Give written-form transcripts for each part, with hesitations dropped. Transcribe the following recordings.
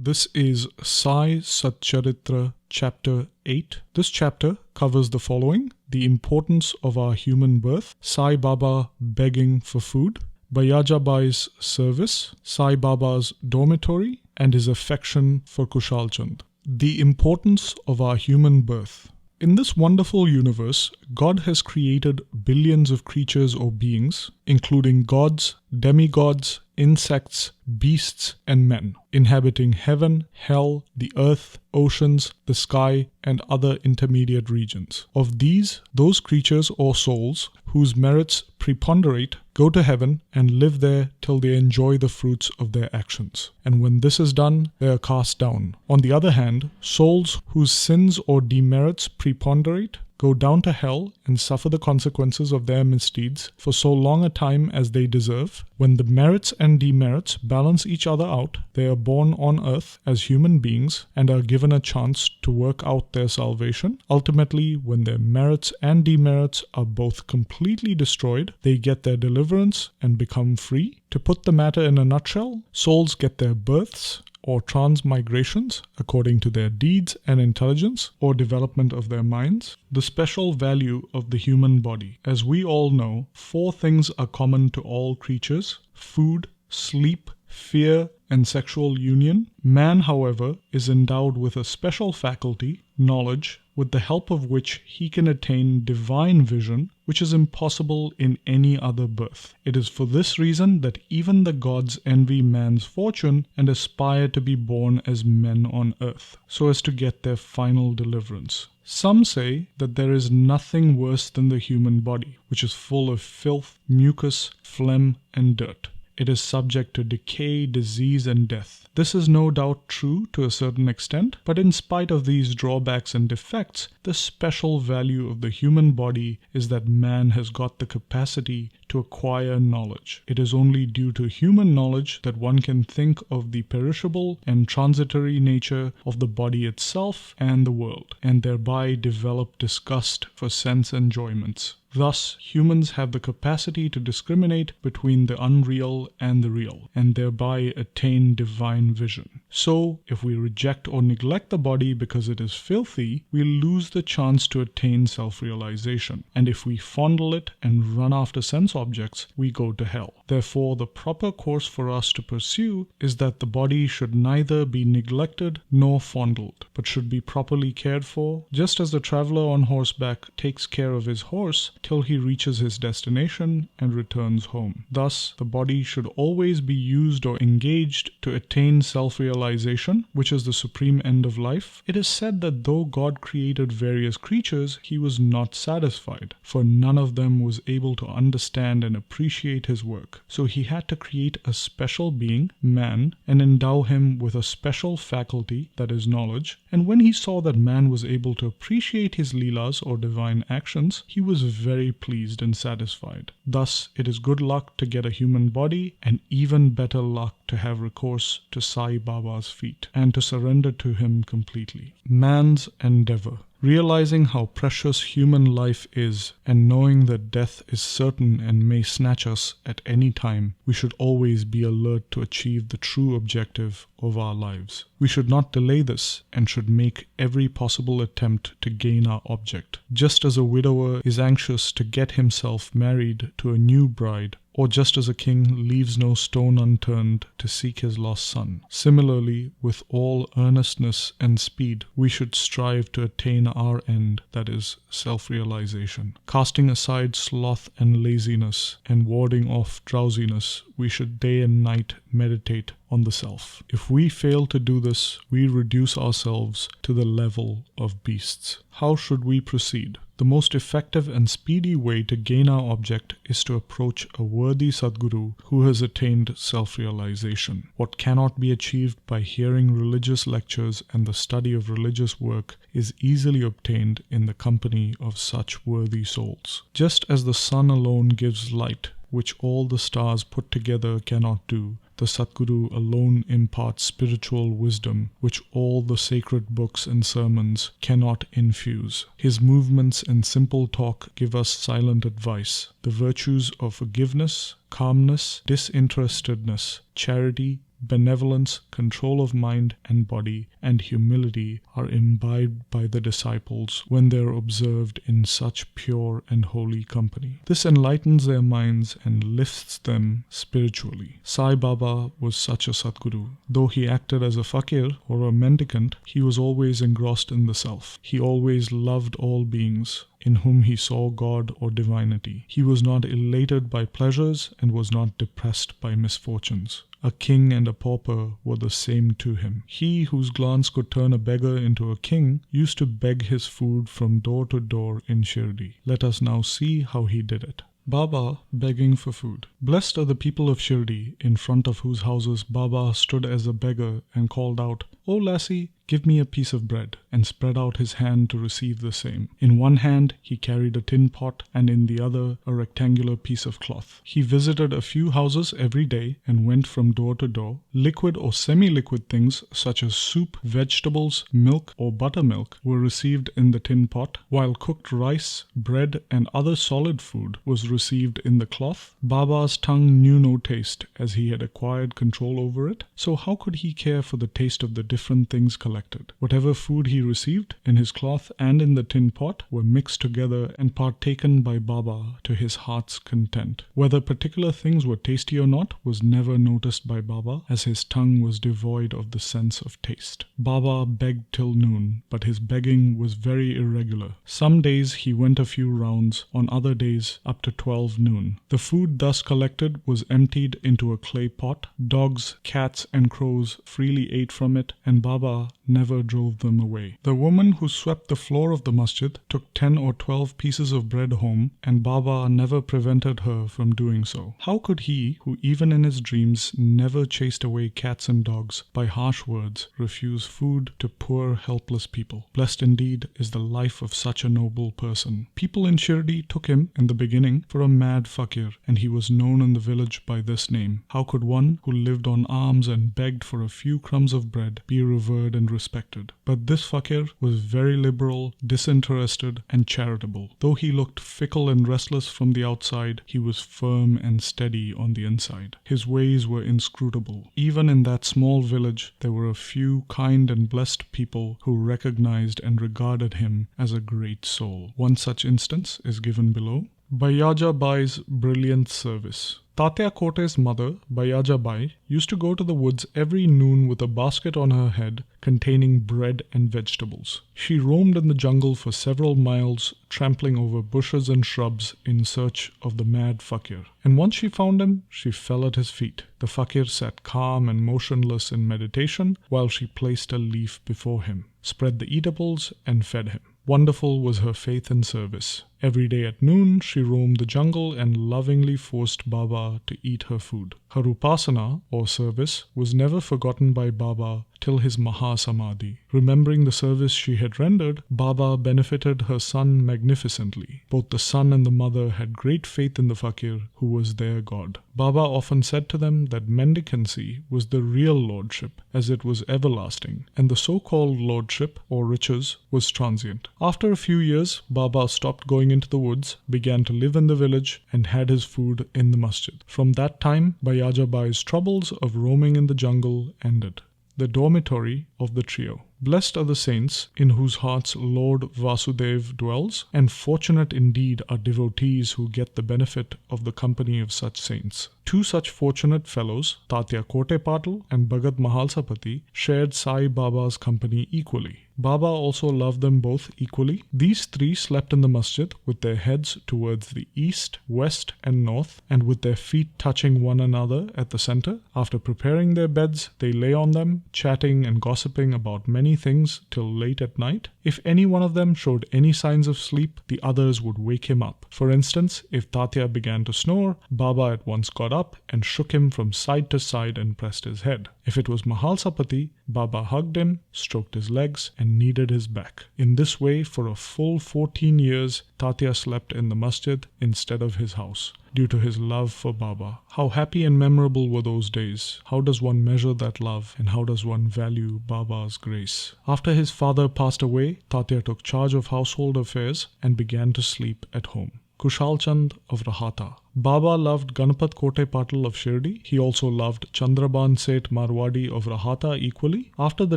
This is Sai Satcharitra chapter 8. This chapter covers the following: the importance of our human birth, Sai Baba begging for food, Bayajabai's service, Sai Baba's dormitory, and his affection for Khushalchand. The importance of our human birth. In this wonderful universe, God has created billions of creatures or beings, including gods, demigods, insects, beasts, and men, inhabiting heaven, hell, the earth, oceans, the sky, and other intermediate regions. Of these, those creatures or souls whose merits preponderate go to heaven and live there till they enjoy the fruits of their actions. And when this is done, they are cast down. On the other hand, souls whose sins or demerits preponderate go down to hell and suffer the consequences of their misdeeds for so long a time as they deserve. When the merits and demerits balance each other out, they are born on earth as human beings and are given a chance to work out their salvation. Ultimately, when their merits and demerits are both completely destroyed, they get their deliverance and become free. To put the matter in a nutshell, souls get their births or transmigrations according to their deeds and intelligence or development of their minds. The special value of the human body. As we all know, 4 things are common to all creatures: food, sleep, fear, and sexual union. Man, however, is endowed with a special faculty, knowledge, with the help of which he can attain divine vision, which is impossible in any other birth. It is for this reason that even the gods envy man's fortune and aspire to be born as men on earth, so as to get their final deliverance. Some say that there is nothing worse than the human body, which is full of filth, mucus, phlegm, and dirt. It is subject to decay, disease, and death. This is no doubt true to a certain extent, but in spite of these drawbacks and defects, the special value of the human body is that man has got the capacity to acquire knowledge. It is only due to human knowledge that one can think of the perishable and transitory nature of the body itself and the world, and thereby develop disgust for sense enjoyments. Thus, humans have the capacity to discriminate between the unreal and the real, and thereby attain divine vision. So, if we reject or neglect the body because it is filthy, we lose the chance to attain self-realization. And if we fondle it and run after sense objects, we go to hell. Therefore, the proper course for us to pursue is that the body should neither be neglected nor fondled, but should be properly cared for, just as the traveler on horseback takes care of his horse till he reaches his destination and returns home. Thus, the body should always be used or engaged to attain self-realization, which is the supreme end of life. It is said that though God created various creatures, he was not satisfied, for none of them was able to understand and appreciate his work. So he had to create a special being, man, and endow him with a special faculty, that is knowledge. And when he saw that man was able to appreciate his leelas or divine actions, he was very pleased and satisfied. Thus, it is good luck to get a human body, and even better luck to have recourse to Sai Baba's feet and to surrender to him completely. Man's endeavor. Realizing how precious human life is and knowing that death is certain and may snatch us at any time, we should always be alert to achieve the true objective of our lives. We should not delay this and should make every possible attempt to gain our object. Just as a widower is anxious to get himself married to a new bride, or just as a king leaves no stone unturned to seek his lost son. Similarly, with all earnestness and speed, we should strive to attain our end, that is, self-realization. Casting aside sloth and laziness and warding off drowsiness, we should day and night meditate on the self. If we fail to do this, we reduce ourselves to the level of beasts. How should we proceed? The most effective and speedy way to gain our object is to approach a worthy Sadguru who has attained self-realization. What cannot be achieved by hearing religious lectures and the study of religious work is easily obtained in the company of such worthy souls. Just as the sun alone gives light, which all the stars put together cannot do, the Sadguru alone imparts spiritual wisdom, which all the sacred books and sermons cannot infuse. His movements and simple talk give us silent advice. The virtues of forgiveness, calmness, disinterestedness, charity, benevolence, control of mind and body, and humility are imbibed by the disciples when they are observed in such pure and holy company. This enlightens their minds and lifts them spiritually. Sai Baba was such a Sadguru. Though he acted as a fakir or a mendicant, he was always engrossed in the self. He always loved all beings, in whom he saw God or divinity. He was not elated by pleasures and was not depressed by misfortunes. A king and a pauper were the same to him. He whose glance could turn a beggar into a king used to beg his food from door to door in Shirdi. Let us now see how he did it. Baba begging for food. Blessed are the people of Shirdi, in front of whose houses Baba stood as a beggar and called out, "O lassie, give me a piece of bread," and spread out his hand to receive the same. In one hand he carried a tin pot, and in the other a rectangular piece of cloth. He visited a few houses every day and went from door to door. Liquid or semi-liquid things such as soup, vegetables, milk or buttermilk were received in the tin pot, while cooked rice, bread and other solid food was received in the cloth. Baba's tongue knew no taste, as he had acquired control over it, so how could he care for the taste of the different things collected? Whatever food he received in his cloth and in the tin pot were mixed together and partaken by Baba to his heart's content. Whether particular things were tasty or not was never noticed by Baba, as his tongue was devoid of the sense of taste. Baba begged till noon, but his begging was very irregular. Some days he went a few rounds, on other days up to 12 noon. The food thus collected was emptied into a clay pot. Dogs, cats and crows freely ate from it, and Baba never drove them away. The woman who swept the floor of the masjid took 10 or 12 pieces of bread home, and Baba never prevented her from doing so. How could he, who even in his dreams never chased away cats and dogs by harsh words, refuse food to poor helpless people? Blessed indeed is the life of such a noble person. People in Shirdi took him, in the beginning, for a mad fakir, and he was known in the village by this name. How could one who lived on alms and begged for a few crumbs of bread be revered and respected? But this fakir was very liberal, disinterested and charitable. Though he looked fickle and restless from the outside, he was firm and steady on the inside. His ways were inscrutable. Even in that small village there were a few kind and blessed people who recognized and regarded him as a great soul. One such instance is given below. Bayajabai's brilliant service. Tatya Kote's mother, Bayajabai, used to go to the woods every noon with a basket on her head containing bread and vegetables. She roamed in the jungle for several miles, trampling over bushes and shrubs in search of the mad fakir. And once she found him, she fell at his feet. The fakir sat calm and motionless in meditation while she placed a leaf before him, spread the eatables, and fed him. Wonderful was her faith and service. Every day at noon, she roamed the jungle and lovingly forced Baba to eat her food. Her upasana, or service, was never forgotten by Baba till his Mahasamadhi. Remembering the service she had rendered, Baba benefited her son magnificently. Both the son and the mother had great faith in the fakir, who was their god. Baba often said to them that mendicancy was the real lordship, as it was everlasting, and the so-called lordship, or riches, was transient. After a few years, Baba stopped going into the woods, began to live in the village, and had his food in the masjid. From that time, Bayajabai's troubles of roaming in the jungle ended. The dormitory of the trio. Blessed are the saints in whose hearts Lord Vasudev dwells, and fortunate indeed are devotees who get the benefit of the company of such saints. Two such fortunate fellows, Tatya Kote Patil and Bhagat Mahalsapati, shared Sai Baba's company equally. Baba also loved them both equally. These three slept in the masjid with their heads towards the east, west and north, and with their feet touching one another at the center. After preparing their beds, they lay on them, chatting and gossiping about many things till late at night. If any one of them showed any signs of sleep, the others would wake him up. For instance, if Tatya began to snore, Baba at once got up and shook him from side to side and pressed his head. If it was Mahalsapati, Baba hugged him, stroked his legs, and kneaded his back. In this way, for a full 14 years, Tatya slept in the masjid instead of his house, due to his love for Baba. How happy and memorable were those days. How does one measure that love, and how does one value Baba's grace? After his father passed away, Tatya took charge of household affairs and began to sleep at home. Khushalchand of Rahata. Baba loved Ganapat Kote Patil of Shirdi. He also loved Chandraban Seth Marwadi of Rahata equally. After the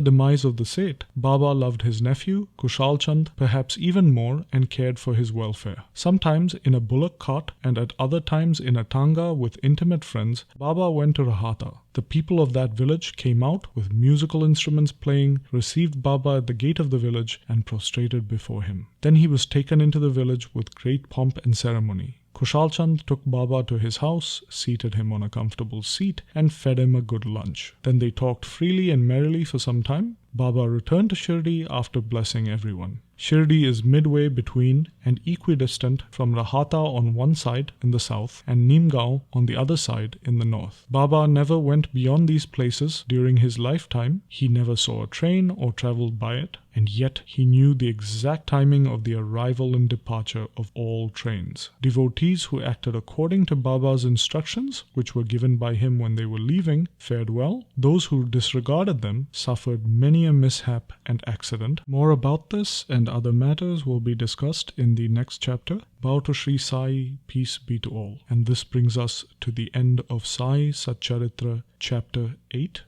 demise of the Seth, Baba loved his nephew, Khushalchand, perhaps even more, and cared for his welfare. Sometimes in a bullock cart and at other times in a tanga with intimate friends, Baba went to Rahata. The people of that village came out with musical instruments playing, received Baba at the gate of the village, and prostrated before him. Then he was taken into the village with great pomp and ceremony. Khushalchand took Baba to his house, seated him on a comfortable seat, and fed him a good lunch. Then they talked freely and merrily for some time. Baba returned to Shirdi after blessing everyone. Shirdi is midway between and equidistant from Rahata on one side in the south and Nimgaon on the other side in the north. Baba never went beyond these places during his lifetime. He never saw a train or traveled by it, and yet he knew the exact timing of the arrival and departure of all trains. Devotees who acted according to Baba's instructions, which were given by him when they were leaving, fared well. Those who disregarded them suffered many a mishap and accident. More about this and other matters will be discussed in the next chapter. Bow to Shri Sai, peace be to all. And this brings us to the end of Sai Satcharitra chapter 8.